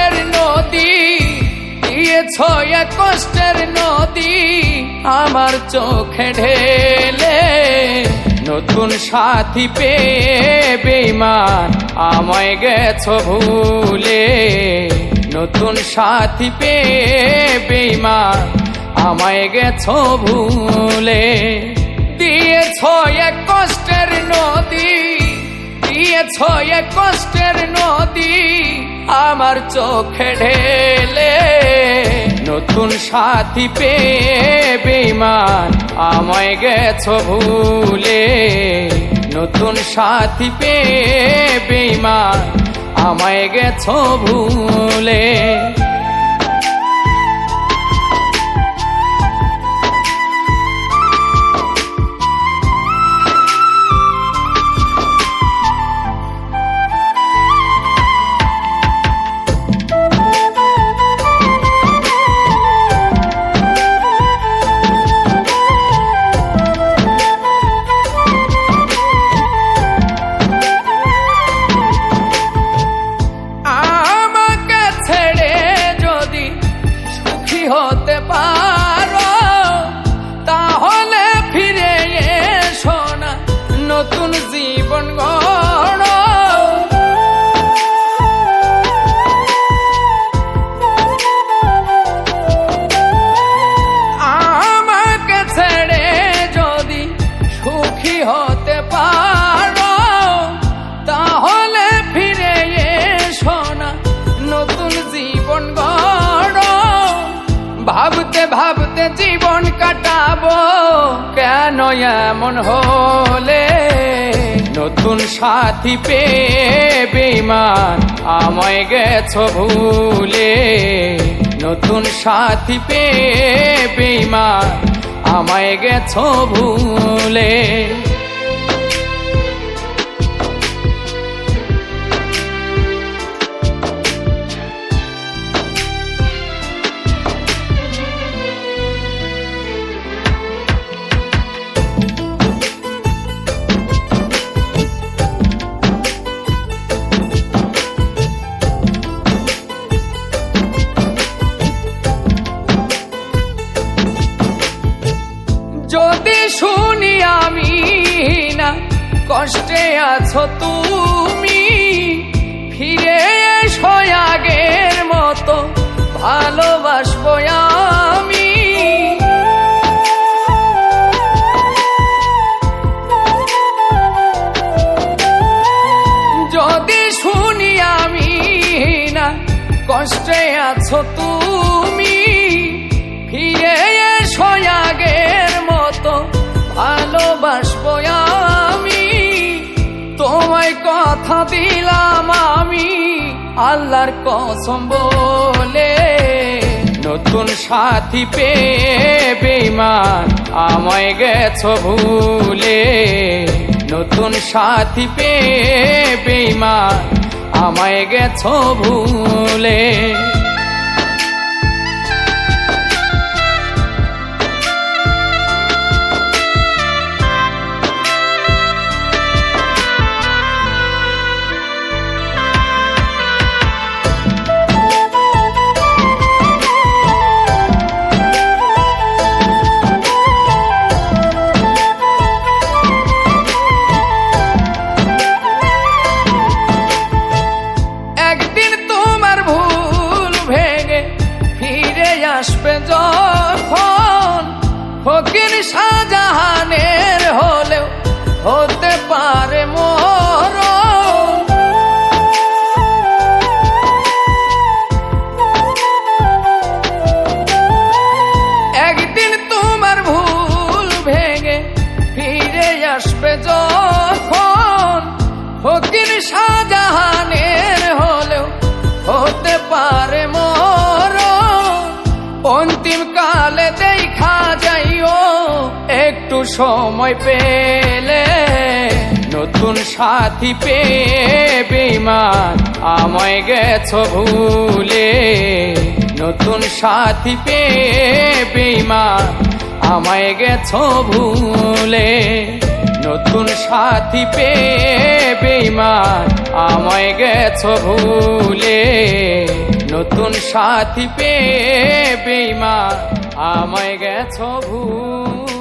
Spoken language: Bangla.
কষ্টের নদী দিয়েছ এক কষ্টের নদী আমার চোখে ঢেলে। নতুন সাথী পেয়ে বেঈমান আমায় গেছো ভুলে। নতুন সাথী পেয়ে বেঈমান আমায় গেছো ভুলে। দিয়েছ এক কষ্টের নদী দিয়েছ এক কষ্টের নদী আমার চোখে ঢেলে। নতুন সাথী পেয়ে বেঈমান আমায় গেছো ভুলে। নতুন সাথী পেয়ে বেঈমান আমায় গেছো ভুলে। হতে পারো তাহলে ফিরে এসো না, নতুন জীবন গড়ো। আমাকে ছেড়ে যদি সুখী হতে পারো তাহলে ফিরে এসো না, নতুন জীবন গড়ো। ভাবতে ভাবতে জীবন কাটাবো কেন এমন হলে। নতুন সাথী পেয়ে বেঈমান আমায় গেছো ভুলে। নতুন সাথী পেয়ে বেঈমান আমায় গেছো ভুলে। যদি শুনি আমি না কষ্টে আছো তুমি, ফিরে এসো আগের মতো ভালোবাসবো আমি। যদি শুনি আমি না কষ্টে আছো তুমি, ফিরে এসো আগের মতো ভালোবাসবো আমি। তোমায় কথা দিলাম আমি আল্লাহর কসম বলে। নতুন সাথী পেয়ে বেঈমান আমায় গেছো ভুলে। নতুন সাথী পেয়ে বেঈমান আমায় গেছো ভুলে। আসবে যখন ফকির শাহজাহানের হলেও হতে পারে মরণ। একদিন তোমার ভুল ভেঙে ফিরে আসবে যখন ফকির শাহজাহানের হলেও হতে পারে মরণ। অন্তিম কালে দেখা যাইও একটু সময় পেলে। নতুন সাথী পেয়ে বেঈমান আমায় গেছো ভুলে। নতুন সাথী পেয়ে বেঈমান আমায় গেছো ভুলে। নতুন সাথী পেয়ে বেঈমান আমায় গেছো ভুলে। নতুন সাথী পেয়ে বেইমান আমায় গেছো ভুল।